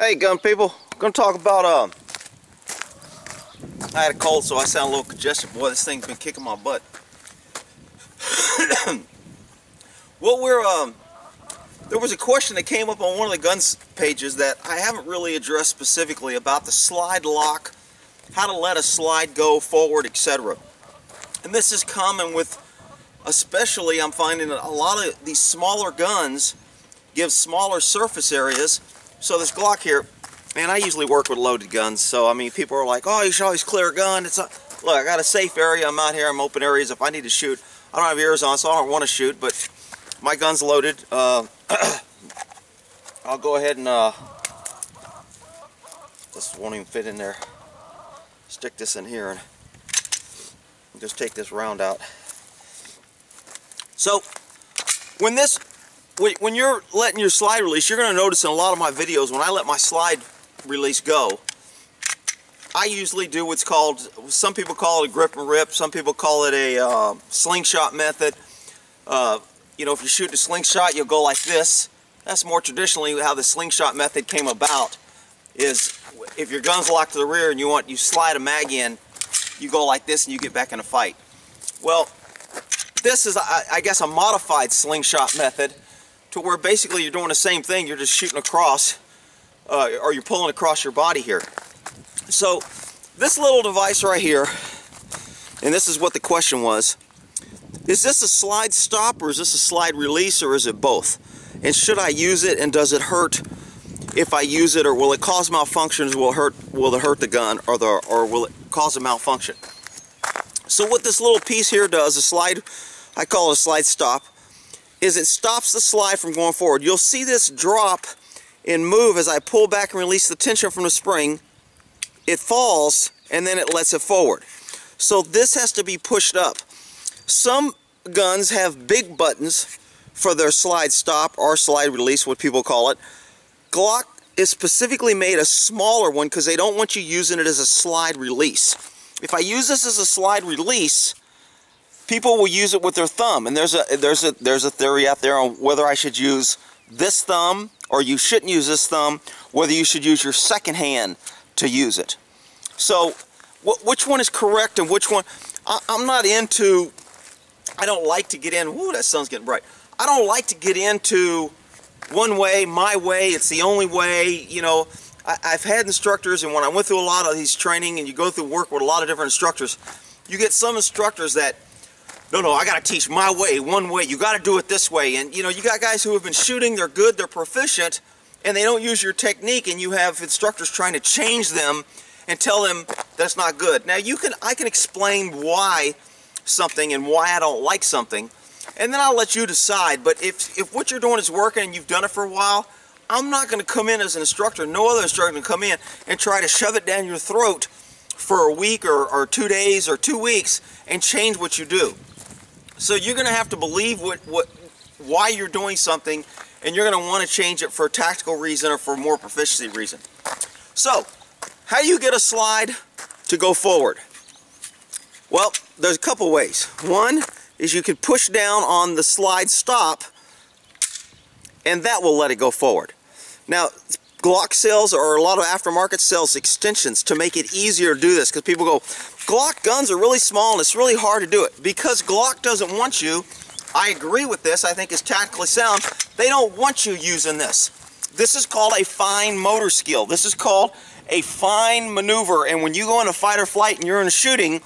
Hey gun people, I'm going to talk about, I had a cold so I sound a little congested. Boy, this thing's been kicking my butt. There was a question that came up on one of the guns pages that I haven't really addressed specifically about the slide lock, how to let a slide go forward, etc. And this is common with, especially I'm finding that a lot of these smaller guns give smaller surface areas. So this Glock here, man, I usually work with loaded guns, so I mean, people are like, oh, you should always clear a gun. It's a, look, I got a safe area, I'm out here, I'm open areas. If I need to shoot, I don't have ears on, so I don't want to shoot, but my gun's loaded. I'll go ahead and, this won't even fit in there. Stick this in here and just take this round out. So, when you're letting your slide release, you're going to notice in a lot of my videos, when I let my slide release go, I usually do what's called, some people call it a grip and rip, some people call it a slingshot method. You know, if you're shooting a slingshot, you'll go like this. That's more traditionally how the slingshot method came about, is if your gun's locked to the rear and you slide a mag in, you go like this and you get back in a fight. Well, this is, I guess, a modified slingshot method, to where basically you're doing the same thing, you're just shooting across, or you're pulling across your body here. So this little device right here, and this is what the question was, is this a slide stop or is this a slide release, or is it both? And should I use it, and does it hurt if I use it, or will it cause malfunctions? Will it hurt the gun, or will it cause a malfunction? So what this little piece here does, a slide, I call it a slide stop, is it stops the slide from going forward. You'll see this drop and move as I pull back and release the tension from the spring. It falls and then it lets it forward. So this has to be pushed up. Some guns have big buttons for their slide stop or slide release, what people call it. Glock is specifically made a smaller one because they don't want you using it as a slide release. If I use this as a slide release, people will use it with their thumb, and there's a theory out there on whether I should use this thumb or you shouldn't use this thumb, whether you should use your second hand to use it. So which one is correct and which one? I'm not into, I don't like to get in, whoo, that sun's getting bright. I don't like to get into one way, my way, it's the only way. You know, I've had instructors, and when I went through a lot of these training, and you go through work with a lot of different instructors, you get some instructors that, no, I got to teach my way, one way, you got to do it this way. And you know, you got guys who have been shooting, they're good, they're proficient, and they don't use your technique, and you have instructors trying to change them and tell them that's not good. Now I can explain why something and why I don't like something, and then I'll let you decide. But if what you're doing is working and you've done it for a while, I'm not going to come in as an instructor, no other instructor can come in and try to shove it down your throat for a week or 2 days or 2 weeks and change what you do. So you're going to have to believe why you're doing something, and you're going to want to change it for a tactical reason or for a more proficiency reason. So, how do you get a slide to go forward? Well, there's a couple ways. One is you can push down on the slide stop, and that will let it go forward. Now, Glock sells, or a lot of aftermarket sells, extensions to make it easier to do this, because people go, Glock guns are really small and it's really hard to do it. Because Glock doesn't want you, I agree with this, I think it's tactically sound, they don't want you using this. This is called a fine motor skill. This is called a fine maneuver, and when you go in a fight or flight and you're in a shooting,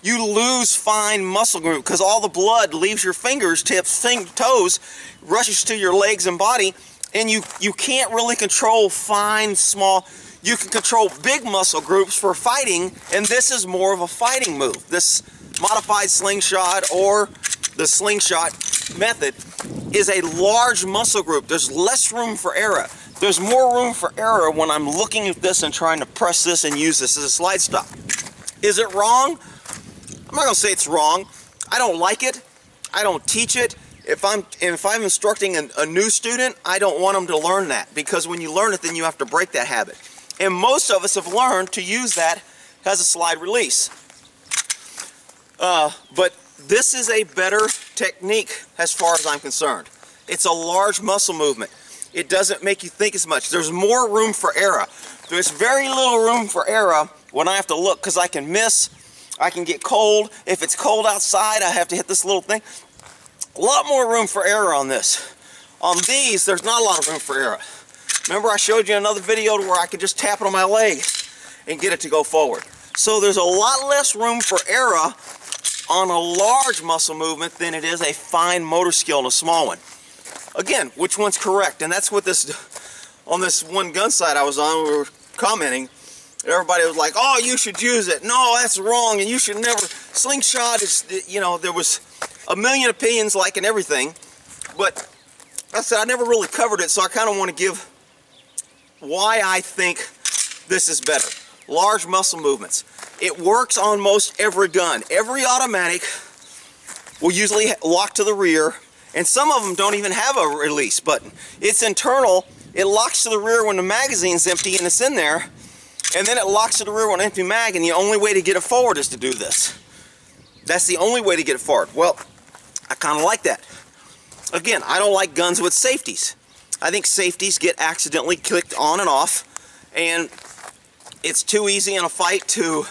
you lose fine muscle group because all the blood leaves your fingers, tips, toes, rushes to your legs and body, and you can't really control fine, small. You can control big muscle groups for fighting, and this is more of a fighting move. This modified slingshot, or the slingshot method, is a large muscle group. There's less room for error. There's more room for error when I'm looking at this and trying to press this and use this as a slide stop. Is it wrong? I'm not going to say it's wrong. I don't like it. I don't teach it. If I'm instructing a new student, I don't want them to learn that, because when you learn it, then you have to break that habit. And most of us have learned to use that as a slide release. But this is a better technique as far as I'm concerned. It's a large muscle movement. it doesn't make you think as much. There's more room for error. There's very little room for error when I have to look, because I can miss, I can get cold. If it's cold outside, I have to hit this little thing. A lot more room for error on this. On these, there's not a lot of room for error. Remember I showed you another video where I could just tap it on my leg and get it to go forward. So there's a lot less room for error on a large muscle movement than it is a fine motor skill in a small one. Again, which one's correct? And that's what this, on this one gun site I was on, we were commenting. Everybody was like, oh, you should use it. No, that's wrong, and you should never. Slingshot is, you know, there was a million opinions like in everything. But I said I never really covered it, so I kind of want to give why I think this is better. Large muscle movements. It works on most every gun. Every automatic will usually lock to the rear, and some of them don't even have a release button. It's internal. It locks to the rear when the magazine's empty and it's in there, and then it locks to the rear when empty mag, and the only way to get it forward is to do this. That's the only way to get it forward. Well, I kind of like that. Again, I don't like guns with safeties. I think safeties get accidentally clicked on and off, and it's too easy in a fight to,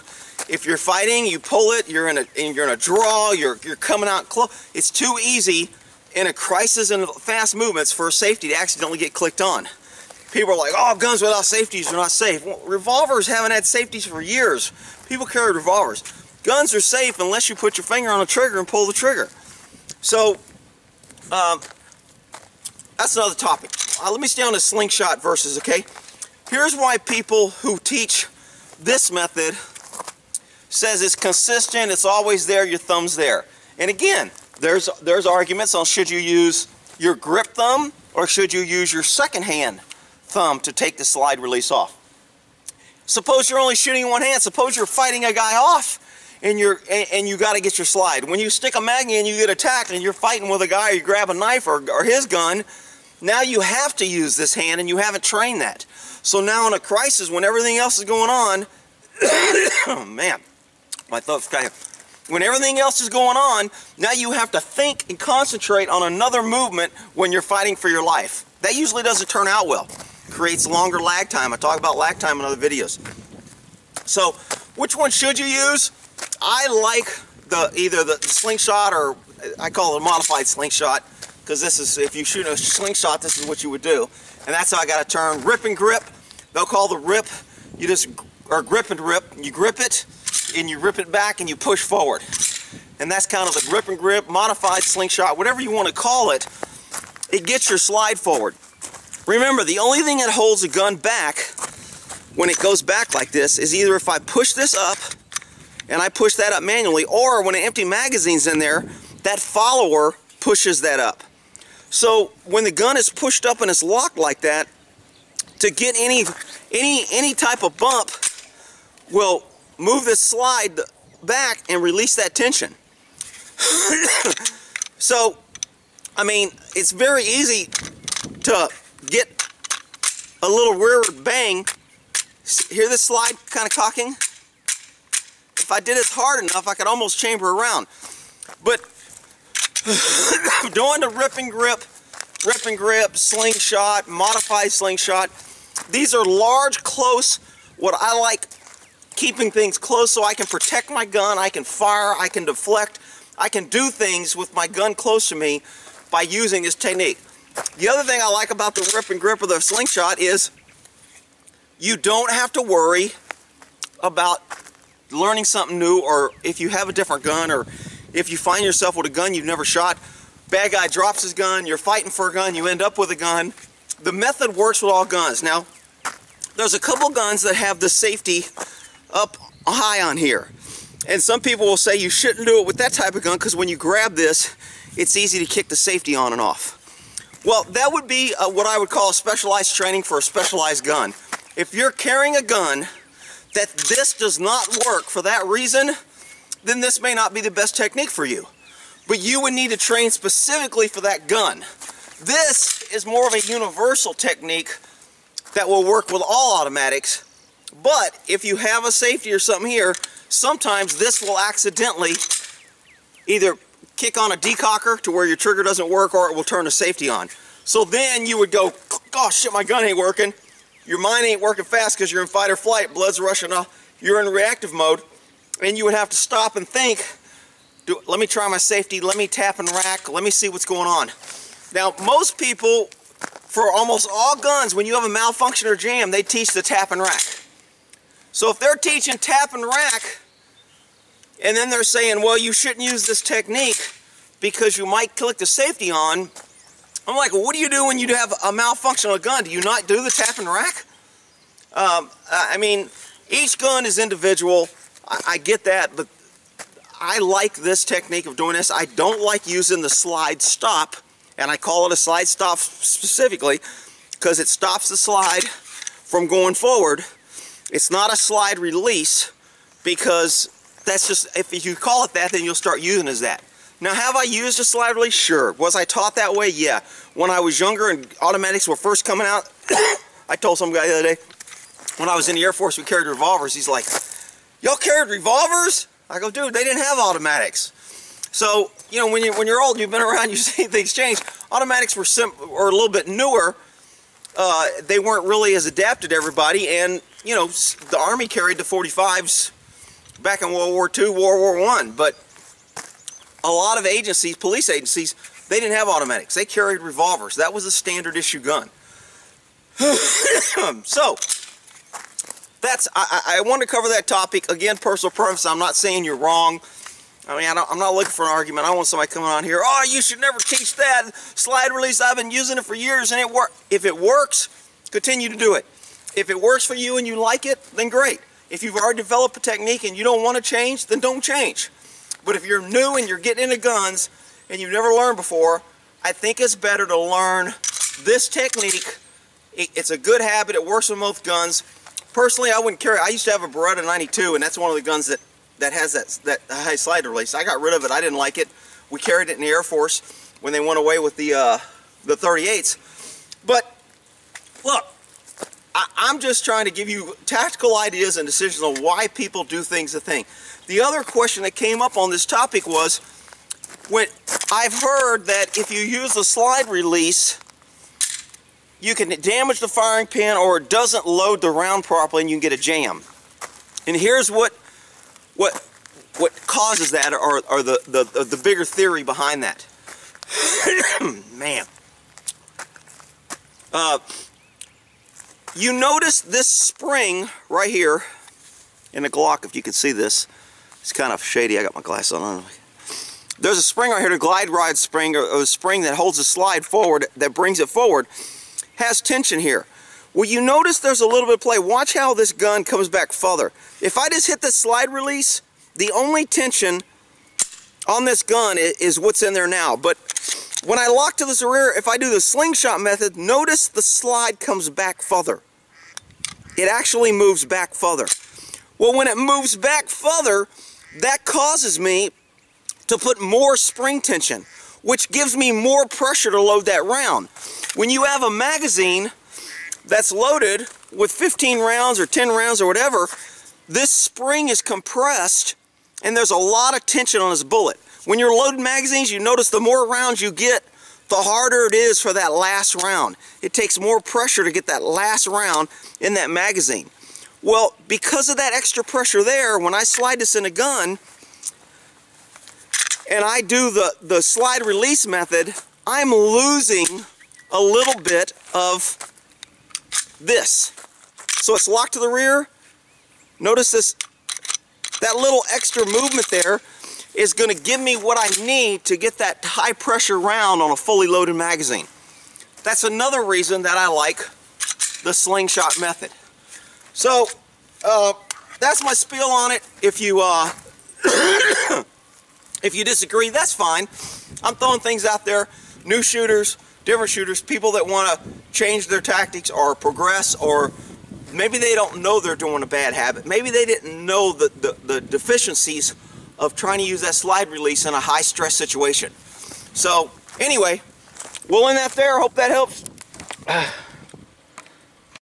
if you're fighting, you pull it, you're in a draw, you're coming out close. It's too easy in a crisis and fast movements for a safety to accidentally get clicked on. People are like, oh, guns without safeties are not safe. Well, revolvers haven't had safeties for years. People carry revolvers. Guns are safe unless you put your finger on the trigger and pull the trigger. So, that's another topic. Let me stay on the slingshot versus, okay? Here's why people who teach this method says it's consistent, it's always there, your thumb's there. And again, there's arguments on should you use your grip thumb or should you use your second hand thumb to take the slide release off. Suppose you're only shooting one hand. Suppose you're fighting a guy off and you got to get your slide. When you stick a mag in, you get attacked and you're fighting with a guy, or you grab a knife or his gun. Now you have to use this hand and you haven't trained that. So now in a crisis when everything else is going on, oh man, my throat's kind of, when everything else is going on, now you have to think and concentrate on another movement when you're fighting for your life. That usually doesn't turn out well. Creates longer lag time. I talk about lag time in other videos. So which one should you use? I like either the slingshot, or I call it a modified slingshot, because this is, if you shoot a slingshot, this is what you would do. And that's how I got to turn. Rip and grip. They'll call the rip, you just, or grip and rip. You grip it, and you rip it back, and you push forward. And that's kind of the grip and grip, modified slingshot, whatever you want to call it. It gets your slide forward. Remember, the only thing that holds a gun back when it goes back like this is either if I push this up, and I push that up manually, or when an empty magazine's in there, that follower pushes that up. So when the gun is pushed up and it's locked like that, to get any type of bump will move this slide back and release that tension. So, I mean, it's very easy to get a little rearward bang. Hear this slide kind of cocking? If I did it hard enough, I could almost chamber around. But doing the rip and grip, slingshot, modified slingshot, these are large, close, what I like, keeping things close so I can protect my gun, I can fire, I can deflect, I can do things with my gun close to me by using this technique. The other thing I like about the rip and grip of the slingshot is you don't have to worry about learning something new, or if you have a different gun, or if you find yourself with a gun you've never shot, bad guy drops his gun, you're fighting for a gun, you end up with a gun. The method works with all guns. Now, there's a couple guns that have the safety up high on here. And some people will say you shouldn't do it with that type of gun because when you grab this, it's easy to kick the safety on and off. Well, that would be what I would call specialized training for a specialized gun. If you're carrying a gun that this does not work for that reason, then this may not be the best technique for you. But you would need to train specifically for that gun. This is more of a universal technique that will work with all automatics. But if you have a safety or something here, sometimes this will accidentally either kick on a decocker to where your trigger doesn't work, or it will turn the safety on. So then you would go oh shit, my gun ain't working. Your mind ain't working fast because you're in fight or flight, blood's rushing off, you're in reactive mode, and you would have to stop and think, let me try my safety, let me tap and rack, let me see what's going on. Now, most people, for almost all guns, when you have a malfunction or jam, they teach the tap and rack. So if they're teaching tap and rack, and then they're saying, well, you shouldn't use this technique because you might click the safety on, I'm like, well, what do you do when you have a malfunction on a gun? Do you not do the tap and rack? I mean, each gun is individual. I get that, but I like this technique of doing this. I don't like using the slide stop, and I call it a slide stop specifically because it stops the slide from going forward. It's not a slide release because that's just, if you call it that, then you'll start using it as that. Now, have I used a slide release? Sure. Was I taught that way? Yeah. When I was younger and automatics were first coming out, I told some guy the other day, when I was in the Air Force, we carried revolvers. He's like, y'all carried revolvers? I go, dude, they didn't have automatics. So, you know, when you're old, you've been around, you see things change. Automatics were a little bit newer. They weren't really as adapted to everybody, and, you know, the Army carried the 45s back in World War II, World War I, but a lot of agencies, police agencies, they didn't have automatics. They carried revolvers. That was a standard issue gun. So, that's, I want to cover that topic. Again, personal preference. I'm not saying you're wrong. I mean, I'm not looking for an argument. I don't want somebody coming on here, oh, you should never teach that. Slide release, I've been using it for years and it works. If it works, continue to do it. If it works for you and you like it, then great. If you've already developed a technique and you don't want to change, then don't change. But if you're new and you're getting into guns and you've never learned before, I think it's better to learn this technique. It's a good habit. It works with most guns. Personally, I wouldn't carry. I used to have a Beretta 92, and that's one of the guns that has that high slide release. I got rid of it. I didn't like it. We carried it in the Air Force when they went away with the 38s. But look, I'm just trying to give you tactical ideas and decisions on why people do things a thing. The other question that came up on this topic was, when I've heard that if you use a slide release, you can damage the firing pin or it doesn't load the round properly and you can get a jam. And here's what causes that, or the bigger theory behind that. Man. You notice this spring right here in the Glock, if you can see this. It's kind of shady. I got my glasses on. There's a spring right here, the glide ride spring, or a spring that holds the slide forward, that brings it forward. Has tension here. Well, you notice there's a little bit of play. Watch how this gun comes back further. If I just hit the slide release, the only tension on this gun is what's in there now. But when I lock to this rear, if I do the slingshot method, notice the slide comes back further. It actually moves back further. Well, when it moves back further, that causes me to put more spring tension, which gives me more pressure to load that round. When you have a magazine that's loaded with 15 rounds or 10 rounds or whatever, this spring is compressed and there's a lot of tension on this bullet. When you're loading magazines, you notice the more rounds you get, the harder it is for that last round. It takes more pressure to get that last round in that magazine. Well, because of that extra pressure there, when I slide this in a gun and I do the slide release method, I'm losing a little bit of this. So it's locked to the rear. Notice this, that little extra movement there is going to give me what I need to get that high pressure round on a fully loaded magazine. That's another reason that I like the slingshot method. So that's my spiel on it. If you if you disagree, that's fine. I'm throwing things out there. New shooters, different shooters, people that want to change their tactics or progress, or maybe they don't know they're doing a bad habit. Maybe they didn't know the deficiencies of trying to use that slide release in a high stress situation. So anyway, we'll end that there. Hope that helps.